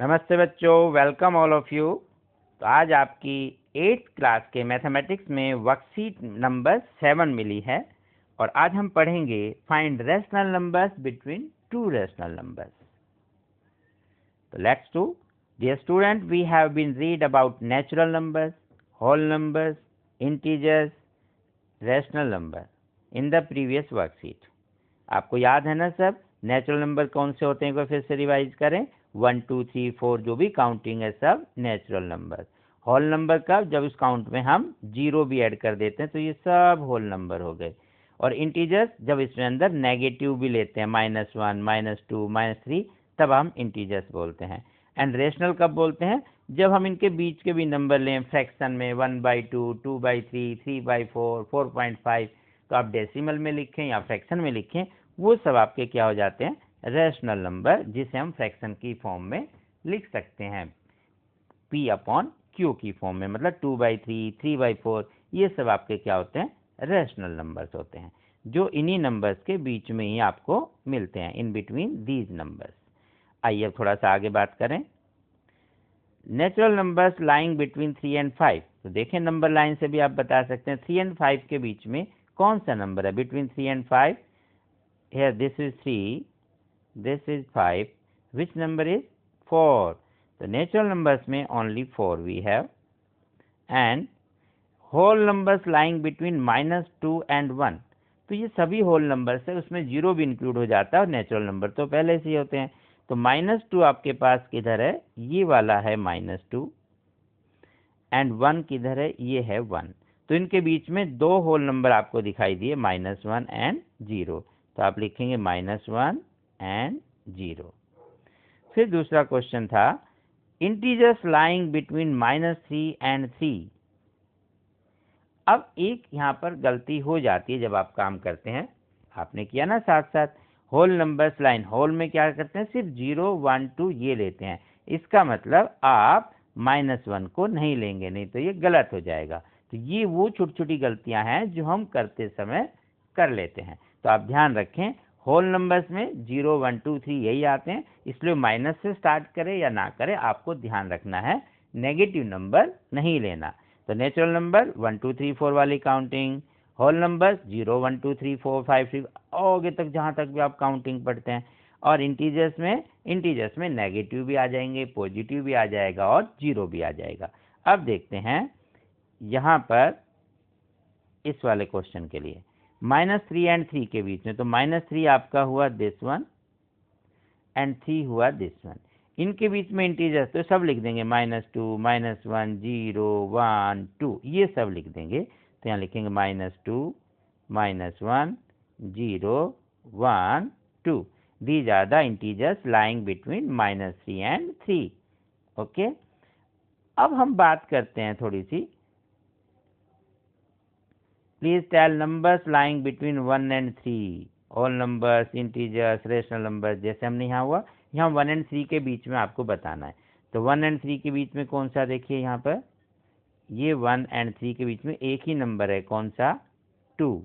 नमस्ते बच्चों, welcome all of you. तो आज आपकी 8th क्लास के मैथमेटिक्स में वर्कशीट नंबर 7 मिली है और आज हम पढ़ेंगे find rational numbers between two rational numbers. तो let's do. Dear student, we have been read about natural numbers, whole numbers, integers, rational number in the previous worksheet. आपको याद है ना सब नेचुरल नंबर कौन से होते हैं? को फिर से रिवाइज करें। 1 2 3 4 जो भी काउंटिंग है सब नेचुरल नंबर। होल नंबर कब? जब उस काउंट में हम जीरो भी ऐड कर देते हैं तो ये सब होल नंबर हो गए। और इंटीजर्स जब इसमें अंदर नेगेटिव भी लेते हैं, -1 -2 -3, तब हम इंटीजर्स बोलते हैं। एंड रेशनल कब बोलते हैं? जब हम इनके बीच के भी नंबर लें फ्रैक्शन में, 1/2 2/3 3/4 4.5, तो आप डेसिमल में लिखें या फ्रैक्शन में लिखें, वो सब आपके क्या हो जाते हैं? रैशनल नंबर, जिसे हम फ्रैक्शन की फॉर्म में लिख सकते हैं, P/Q की फॉर्म में, मतलब 2/3 3/4, ये सब आपके क्या होते हैं? रैशनल नंबर्स होते हैं, जो इन्हीं नंबर्स के बीच में ही आपको मिलते हैं, इन बिटवीन दीज नंबर्स। आइए अब थोड़ा सा आगे बात करें। Natural numbers lying between 3 and 5। तो देखें, नंबर लाइन से भी आप बता सकते हैं 3 and 5 के बीच में कौन सा नंबर है? Between 3 and 5, here this is 3, this is 5, which number is 4? The natural numbers में only 4 we have, and whole numbers lying between -2 and 1। तो ये सभी होल नंबर्स है, उसमें जीरो भी इंक्लूड हो जाता है और नेचुरल नंबर तो पहले से ही होते हैं। तो -2 आपके पास किधर है? ये वाला है -2, एंड 1 किधर है? ये है 1। तो इनके बीच में दो होल नंबर आपको दिखाई दिए, -1 एंड 0। तो आप लिखेंगे -1 एंड 0। फिर दूसरा क्वेश्चन था इंटीजर्स लाइंग बिटवीन -3 and 3। अब एक यहाँ पर गलती हो जाती है जब आप काम करते हैं, आपने किया ना साथ साथ, होल नंबर्स लाइन, होल में क्या करते हैं? सिर्फ 0 1 2 ये लेते हैं। इसका मतलब आप -1 को नहीं लेंगे, नहीं तो ये गलत हो जाएगा। तो ये वो छोटी छोटी गलतियां हैं जो हम करते समय कर लेते हैं, तो आप ध्यान रखें। होल नंबर्स में 0 1 2 3 यही आते हैं, इसलिए माइनस से स्टार्ट करें या ना करें, आपको ध्यान रखना है, नेगेटिव नंबर नहीं लेना। तो नेचुरल नंबर 1 2 3 4 वाली काउंटिंग, होल नंबर 0 1 2 3 4 5 6 आगे तक जहां तक भी आप काउंटिंग पढ़ते हैं। और इंटीजर्स में नेगेटिव भी आ जाएंगे, पॉजिटिव भी आ जाएगा और जीरो भी आ जाएगा। अब देखते हैं यहां पर इस वाले क्वेश्चन के लिए -3 and 3 के बीच में, तो -3 आपका हुआ दिस वन एंड 3 हुआ दिस वन। इनके बीच में इंटीजर्स तो सब लिख देंगे, -2 -1 0 1 2, ये सब लिख देंगे। तो यहाँ लिखेंगे -2 -1 0 1 2। These are the integers lying between -3 and 3। Okay, अब हम बात करते हैं थोड़ी सी, please tell numbers lying between 1 and 3। All numbers, integers, rational numbers, जैसे हमने यहाँ हुआ, यहाँ 1 and 3 के बीच में आपको बताना है। तो 1 and 3 के बीच में कौन सा? देखिए यहाँ पर ये 1 and 3 के बीच में एक ही नंबर है, कौन सा? 2।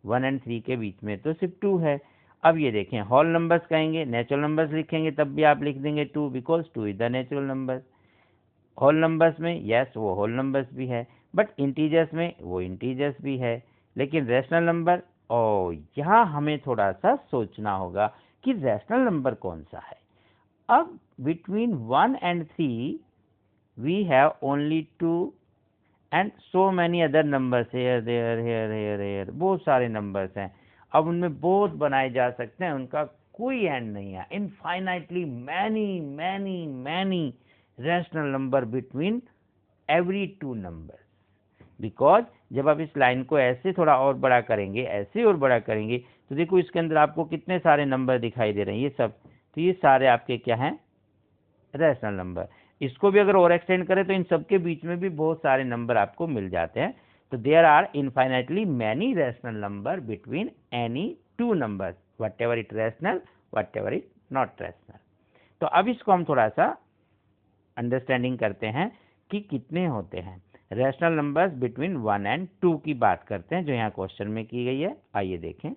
1 and 3 के बीच में तो सिर्फ 2 है। अब ये देखें, होल नंबर्स कहेंगे, नेचुरल नंबर्स लिखेंगे तब भी आप लिख देंगे 2, because 2 is the natural number. Whole numbers में यस वो होल नंबर्स भी है, बट इंटीजर्स में वो इंटीजर्स भी है। लेकिन रैशनल नंबर, यहाँ हमें थोड़ा सा सोचना होगा कि रैशनल नंबर कौन सा है। अब between 1 and 3 we have only 2 and so many other numbers, here there here here here, बहुत सारे नंबर्स हैं। अब उनमें बहुत बनाए जा सकते हैं, उनका कोई एंड नहीं है। Infinitely many many many rational number between every two numbers. Because जब आप इस लाइन को ऐसे थोड़ा और बड़ा करेंगे, ऐसे और बड़ा करेंगे, तो देखो इसके अंदर आपको कितने सारे नंबर दिखाई दे रहे हैं, ये सब। तो ये सारे आपके क्या हैं? Rational number. इसको भी अगर और एक्सटेंड करें तो इन सबके बीच में भी बहुत सारे नंबर आपको मिल जाते हैं। तो there are infinitely many rational number between any two numbers, whatever it rational, whatever it not rational. तो अब इसको हम थोड़ा सा अंडरस्टैंडिंग करते हैं कि कितने होते हैं रैशनल नंबर्स बिटवीन 1 and 2 की बात करते हैं, जो यहाँ क्वेश्चन में की गई है। आइए देखें,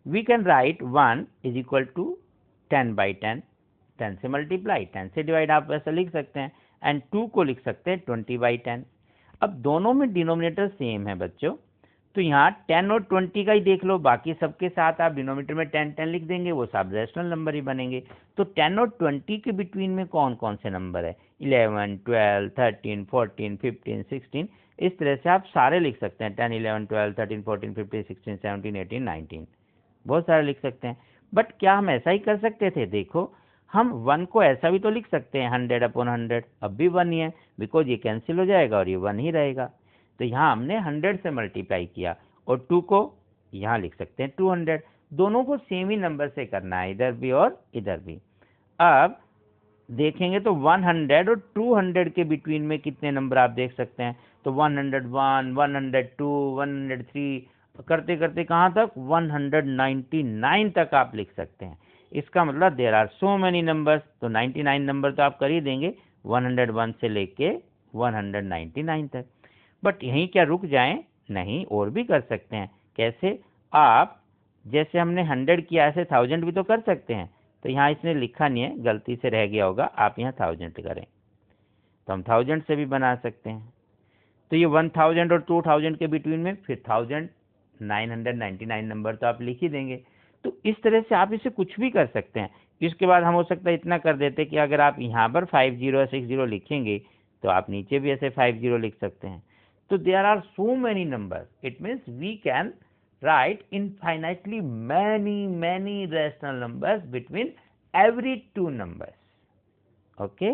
वी कैन राइट 1 = 10/10, 10 से मल्टीप्लाई, 10 से डिवाइड आप ऐसा लिख सकते हैं, एंड 2 को लिख सकते हैं 20/10। अब दोनों में डिनोमिनेटर सेम है बच्चों, तो यहाँ 10 और 20 का ही देख लो, बाकी सबके साथ आप डिनोमिनेटर में 10 10 लिख देंगे, वो सब रैशनल नंबर ही बनेंगे। तो 10 और 20 के बिटवीन में कौन कौन से नंबर है? 11, 12, 13, 14, 15, 16, इस तरह से आप सारे लिख सकते हैं। 10, 11, 12, 13, 14, 15, 16, 17, 18, 19, बहुत सारे लिख सकते हैं। बट क्या हम ऐसा ही कर सकते थे? देखो, हम 1 को ऐसा भी तो लिख सकते हैं 100/100, अब भी 1 ही है, बिकॉज ये कैंसिल हो जाएगा और ये 1 ही रहेगा। तो यहाँ हमने 100 से मल्टीप्लाई किया, और 2 को यहाँ लिख सकते हैं 200। दोनों को सेम ही नंबर से करना है, इधर भी और इधर भी। अब देखेंगे तो 100 और 200 के बिटवीन में कितने नंबर आप देख सकते हैं? तो 101, 102, 103 करते करते कहाँ तक? 199 तक आप लिख सकते हैं। इसका मतलब there are so many numbers, तो 99 नंबर तो आप कर ही देंगे 101 से लेके 199 तक। बट यहीं क्या रुक जाएं? नहीं, और भी कर सकते हैं। कैसे? आप जैसे हमने 100 किया, ऐसे 1000 भी तो कर सकते हैं। तो यहाँ इसने लिखा नहीं है, गलती से रह गया होगा, आप यहाँ 1000 करें, तो हम 1000 से भी बना सकते हैं। तो ये 1000 और 2000 के बिटवीन में फिर 1999 नंबर तो आप लिख ही देंगे। तो इस तरह से आप इसे कुछ भी कर सकते हैं। इसके बाद हम हो सकता है इतना कर देते कि अगर आप यहाँ पर 50 या 60 लिखेंगे, तो आप नीचे भी ऐसे 50 लिख सकते हैं। तो there are so many numbers, it means we can write infinitely many rational numbers between every two numbers. Okay,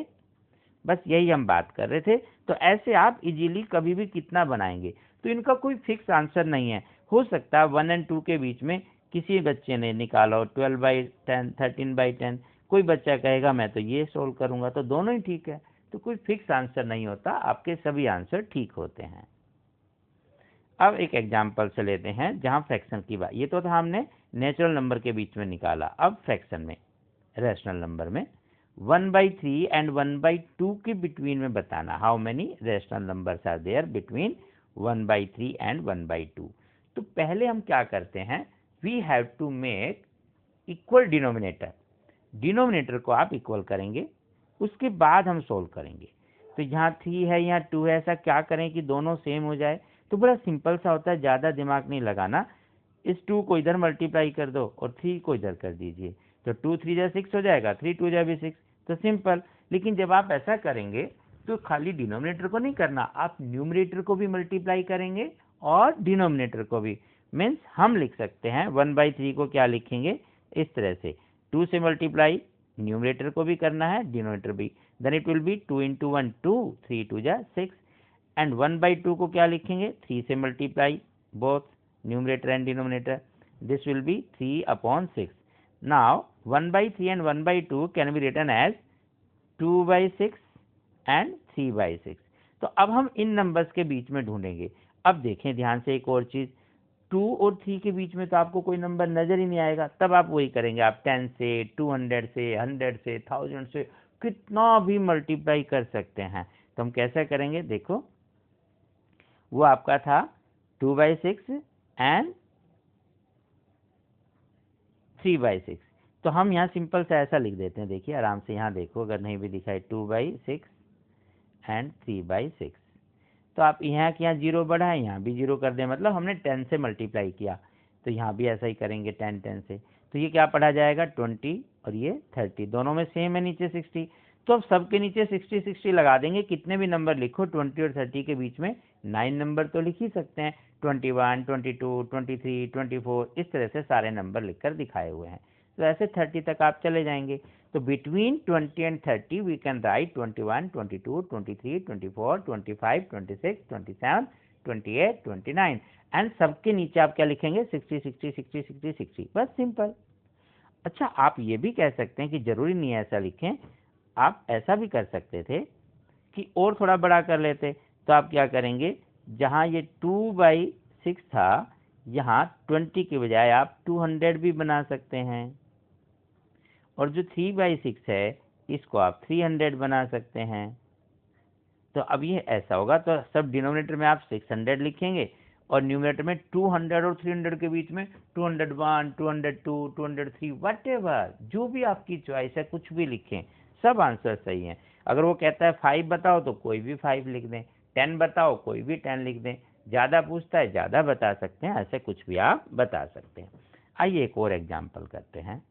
बस यही हम बात कर रहे थे। तो ऐसे आप इजीली कभी भी कितना बनाएंगे, तो इनका कोई फिक्स आंसर नहीं है। हो सकता है 1 और 2 के बीच में किसी बच्चे ने निकाला 12/10, 13/10, कोई बच्चा कहेगा मैं तो ये सोल्व करूंगा, तो दोनों ही ठीक है। तो कोई फिक्स आंसर नहीं होता, आपके सभी आंसर ठीक होते हैं। अब एक एग्जाम्पल से लेते हैं जहां फ्रैक्शन की बात, ये तो था हमने नेचुरल नंबर के बीच में निकाला। अब फ्रैक्शन में, रैशनल नंबर में 1/3 एंड 1/2 के बिटवीन में बताना, how many rational numbers are there between 1/3 and 1/2। तो पहले हम क्या करते हैं, we have to make equal denominator. Denominator को आप इक्वल करेंगे, उसके बाद हम सोल्व करेंगे। तो यहाँ 3 है, यहाँ 2 है, ऐसा क्या करें कि दोनों सेम हो जाए? तो बड़ा सिंपल सा होता है, ज़्यादा दिमाग नहीं लगाना। इस 2 को इधर मल्टीप्लाई कर दो और 3 को इधर कर दीजिए, तो 2 3 जा 6 हो जाएगा, 3 2 जा भी 6, तो सिंपल। लेकिन जब आप ऐसा करेंगे तो खाली डिनोमिनेटर को नहीं करना, आप न्यूमरेटर को भी मल्टीप्लाई करेंगे और डिनोमिनेटर को भी। मीन्स हम लिख सकते हैं 1/3 को क्या लिखेंगे, इस तरह से 2 से मल्टीप्लाई, न्यूमरेटर को भी करना है, डिनोमिनेटर भी, देन इट विल बी 2 × 1 2, 3 2 जा 6, एंड 1/2 को क्या लिखेंगे, 3 से multiply both numerator and denominator, this will be 3/6। Now 1/3 and 1/2 can be written as 2/6 and 3/6। तो अब हम इन नंबर्स के बीच में ढूंढेंगे। अब देखें ध्यान से एक और चीज, 2 और 3 के बीच में तो आपको कोई नंबर नजर ही नहीं आएगा, तब आप वही करेंगे, आप 10 से, 200 से, 100 से, 1000 से कितना भी मल्टीप्लाई कर सकते हैं। तो हम कैसे करेंगे, देखो वो आपका था 2/6 एंड 3/6। तो हम यहाँ सिंपल सा ऐसा लिख देते हैं, देखिए आराम से, यहाँ देखो अगर नहीं भी दिखाई, 2/6 एंड 3/6। तो आप यहाँ कि यहाँ 0 बढ़ाए, यहाँ भी 0 कर दें, मतलब हमने 10 से मल्टीप्लाई किया। तो यहाँ भी ऐसा ही करेंगे 10 10 से, तो ये क्या पढ़ा जाएगा 20 और ये 30, दोनों में सेम है, नीचे 60। तो अब सबके नीचे 60 60 लगा देंगे, कितने भी नंबर लिखो 20 और 30 के बीच में 9 नंबर तो लिख ही सकते हैं, 21, 22, 23, 24, इस तरह से सारे नंबर लिखकर दिखाए हुए हैं। तो ऐसे 30 तक आप चले जाएंगे। तो between 20 and 30 we can write 21, 22, 23, 24, 25, 26, 27, 28, 29, and सबके नीचे आप क्या लिखेंगे, 60 60 60 60 60, बस सिंपल। अच्छा, आप ये भी कह सकते हैं कि जरूरी नहीं है ऐसा लिखें, आप ऐसा भी कर सकते थे कि और थोड़ा बड़ा कर लेते। तो आप क्या करेंगे, जहां ये 2/6 था, यहाँ 20 के बजाय आप 200 भी बना सकते हैं, और जो 3/6 है इसको आप 300 बना सकते हैं। तो अब ये ऐसा होगा, तो सब डिनोमिनेटर में आप 600 लिखेंगे और न्यूमरेटर में 200 और 300 के बीच में 201, 202, 203 व्हाटएवर, जो भी आपकी चॉइस है कुछ भी लिखें, सब आंसर सही हैं। अगर वो कहता है 5 बताओ तो कोई भी 5 लिख दें, 10 बताओ कोई भी 10 लिख दें, ज़्यादा पूछता है ज़्यादा बता सकते हैं, ऐसे कुछ भी आप बता सकते हैं। आइए एक और एग्जाम्पल करते हैं।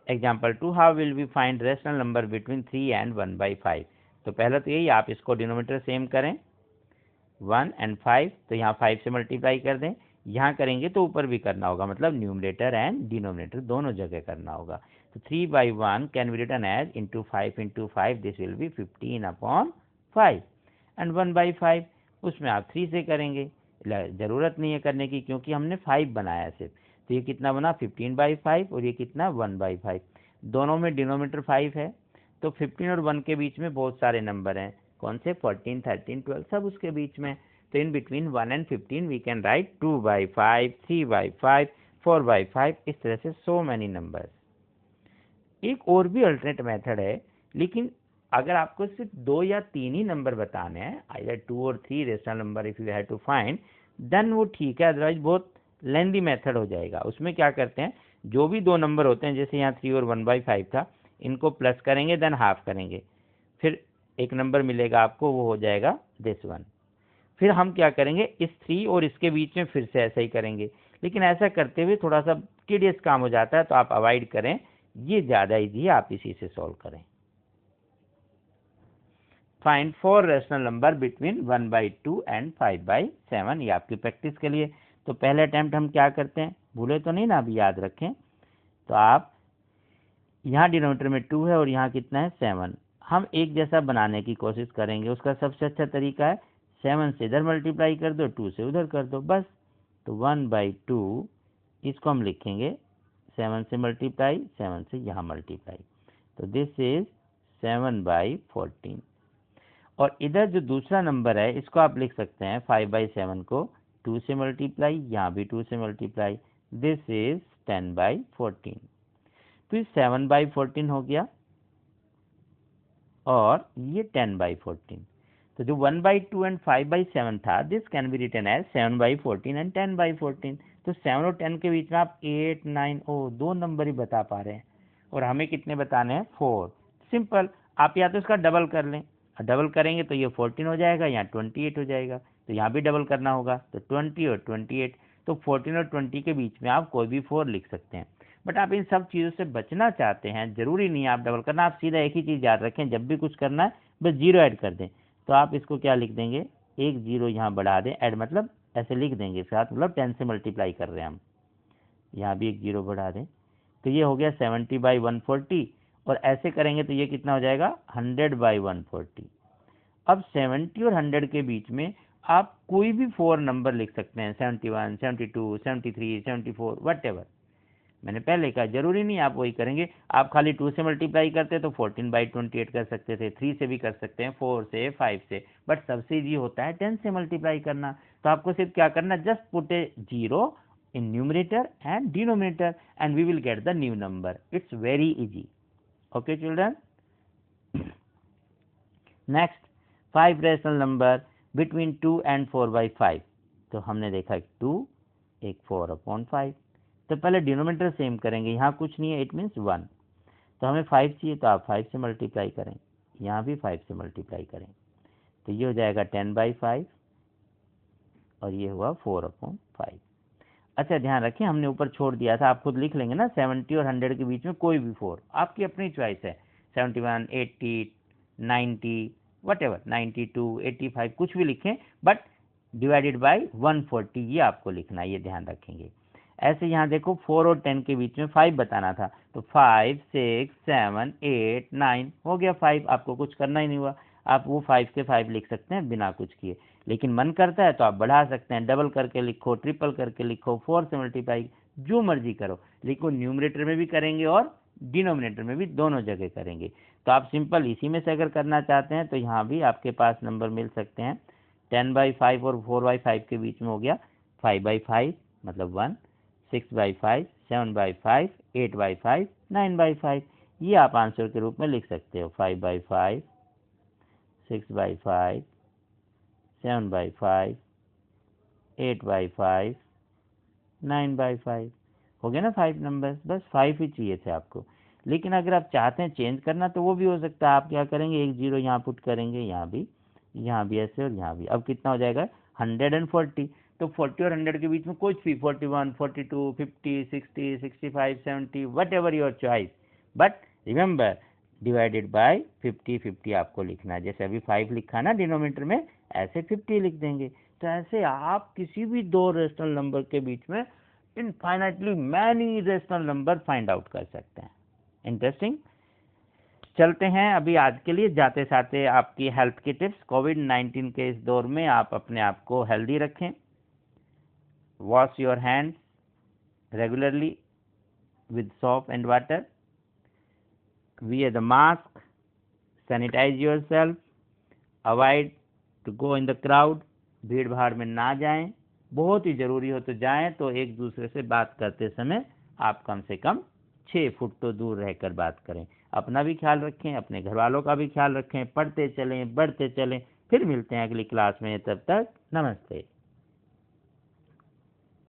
Example 2, how will we find rational number between 3 and 1/5। तो पहले तो यही, आप इसको डिनोमिनेटर सेम करें 1 एंड 5, तो यहाँ 5 से मल्टीप्लाई कर दें, यहाँ करेंगे तो ऊपर भी करना होगा, मतलब न्यूमरेटर एंड डिनोमिनेटर दोनों जगह करना होगा। तो 3/1 can be written as into 5, this will be 15/5, and 1/5 उसमें आप 3 से करेंगे, ज़रूरत नहीं है करने की क्योंकि हमने 5 बनाया सिर्फ। तो ये कितना बना 15/5 और ये कितना 1/5, दोनों में डिनोमिनेटर 5 है, तो 15 और 1 के बीच में बहुत सारे नंबर हैं, कौन से 14, 13, 12 सब उसके बीच में। तो in between 1 and 15 we can write 2/5, 3/5, 4/5, इस तरह से सो मैनी नंबर्स। एक और भी अल्टरनेट मेथड है, लेकिन अगर आपको सिर्फ 2 या 3 ही नंबर बताने हैं, आइदर 2 और 3 rational number if you have to find, then वो ठीक है, अदरवाइज बहुत लेंदी मेथड हो जाएगा। उसमें क्या करते हैं, जो भी 2 नंबर होते हैं, जैसे यहाँ 3 और 1/5 था, इनको प्लस करेंगे देन हाफ करेंगे, फिर एक नंबर मिलेगा आपको, वो हो जाएगा दिस वन। फिर हम क्या करेंगे, इस 3 और इसके बीच में फिर से ऐसा ही करेंगे, लेकिन ऐसा करते हुए थोड़ा सा टीडियस काम हो जाता है, तो आप अवॉइड करें, ये ज़्यादा ईजी है, आप इसी से सॉल्व करें। Find 4 rational number between 1/2 and 5/7, ये आपकी प्रैक्टिस के लिए। तो पहले अटेम्प्ट हम क्या करते हैं, भूले तो नहीं ना, अभी याद रखें। तो आप यहाँ डिनोमिनेटर में 2 है और यहाँ कितना है 7, हम एक जैसा बनाने की कोशिश करेंगे। उसका सबसे अच्छा तरीका है 7 से इधर मल्टीप्लाई कर दो, 2 से उधर कर दो, बस। तो 1/2 इसको हम लिखेंगे 7 से मल्टीप्लाई, 7 से यहाँ मल्टीप्लाई, तो दिस इज 7/14। और इधर जो दूसरा नंबर है इसको आप लिख सकते हैं 5/7 को 2 से मल्टीप्लाई, यहाँ भी 2 से मल्टीप्लाई, दिस इज 10/14। तो ये 7/14 हो गया और ये 10/14। तो जो 1/2 एंड 5/7 था, this can be written as 7/14 and 10/14। तो 7 और 10 के बीच में आप 8, 9 दो नंबर ही बता पा रहे हैं, और हमें कितने बताने हैं 4। सिंपल, आप या तो इसका डबल कर लें, डबल करेंगे तो ये 14 हो जाएगा, यहाँ 28 हो जाएगा, तो यहाँ भी डबल करना होगा, तो 20 और 28, तो 14 और 20 के बीच में आप कोई भी 4 लिख सकते हैं। बट आप इन सब चीज़ों से बचना चाहते हैं, जरूरी नहीं है आप डबल करना, आप सीधा एक ही चीज़ याद रखें, जब भी कुछ करना है बस जीरो ऐड कर दें। तो आप इसको क्या लिख देंगे, एक जीरो यहाँ बढ़ा दें, ऐड मतलब ऐसे लिख देंगे साथ, मतलब 10 से मल्टीप्लाई कर रहे हैं हम, यहाँ भी एक जीरो बढ़ा दें, तो ये हो गया 70/140, और ऐसे करेंगे तो ये कितना हो जाएगा 100/140। अब 70 और 100 के बीच में आप कोई भी 4 नंबर लिख सकते हैं, 71, 72, 73, 74 व्हाटएवर। मैंने पहले कहा जरूरी नहीं आप वही करेंगे, आप खाली 2 से मल्टीप्लाई करते तो 14/28 कर सकते थे, 3 से भी कर सकते हैं, 4 से, 5 से, बट सबसे ईजी होता है 10 से मल्टीप्लाई करना। तो आपको सिर्फ क्या करना, just put A zero in numerator and denominator and we will get the new number. It's very easy. Okay children. Next, 5 rational number between 2 and 4/5. तो हमने देखा एक 2, एक 4/5। तो पहले डिनोमिनेटर सेम करेंगे, यहाँ कुछ नहीं है, इट मीन्स 1। तो हमें 5 चाहिए, तो आप 5 से मल्टीप्लाई करें, यहाँ भी 5 से मल्टीप्लाई करें, तो ये हो जाएगा 10/5 और ये हुआ 4/5। अच्छा ध्यान रखें, हमने ऊपर छोड़ दिया था, आप खुद लिख लेंगे ना, 70 और 100 के बीच में कोई भी 4, आपकी अपनी चॉइस है, 71, 80, 90 व्हाटएवर, 92, 85 कुछ भी लिखें, बट डिवाइडेड बाय 140 ये आपको लिखना है, ये ध्यान रखेंगे। ऐसे यहाँ देखो 4 और 10 के बीच में 5 बताना था, तो 5, 6, 7, 8, 9 हो गया 5, आपको कुछ करना ही नहीं हुआ, आप वो 5 के 5 लिख सकते हैं बिना कुछ किए। लेकिन मन करता है तो आप बढ़ा सकते हैं, डबल करके लिखो, ट्रिपल करके लिखो, 4 से मल्टीप्लाई, जो मर्जी करो, लेकिन न्यूमरेटर में भी करेंगे और डिनोमिनेटर में भी, दोनों जगह करेंगे। तो आप सिंपल इसी में से अगर करना चाहते हैं तो यहाँ भी आपके पास नंबर मिल सकते हैं, 10/5 और 4/5 के बीच में हो गया 5/5 मतलब 1, 6/5, 7/5, 8/5, 9/5, ये आप आंसर के रूप में लिख सकते हो, 5/5, 6/5, 7/5, 8/5, 9/5। हो गया ना 5 नंबर्स, बस 5 ही चाहिए थे आपको। लेकिन अगर आप चाहते हैं चेंज करना तो वो भी हो सकता है। आप क्या करेंगे, एक 0 यहाँ पुट करेंगे, यहाँ भी ऐसे और यहाँ भी। अब कितना हो जाएगा 140। तो 40 और 100 के बीच में कुछ भी 41, 42, 50, 60, 65, 70 what ever your choice, but remember divided by 50, 50 आपको लिखना है। जैसे अभी 5 लिखा ना डिनोमिनेटर में, ऐसे 50 लिख देंगे। तो ऐसे आप किसी भी दो रेशनल नंबर के बीच में infinitely many rational number find out कर सकते हैं। इंटरेस्टिंग। चलते हैं अभी आज के लिए, जाते जाते आपकी हेल्थ की टिप्स। कोविड-19 के इस दौर में आप अपने आप को हेल्दी रखें। Wash your hands regularly with soap and water, wear the mask, sanitize yourself, avoid to go in the crowd, भीड़ भाड़ में ना जाएं, बहुत ही ज़रूरी हो तो जाएं। तो एक दूसरे से बात करते समय आप कम से कम 6 फुट तो दूर रहकर बात करें। अपना भी ख्याल रखें, अपने घर वालों का भी ख्याल रखें। पढ़ते चलें, बढ़ते चलें। फिर मिलते हैं अगली क्लास में, तब तक नमस्ते।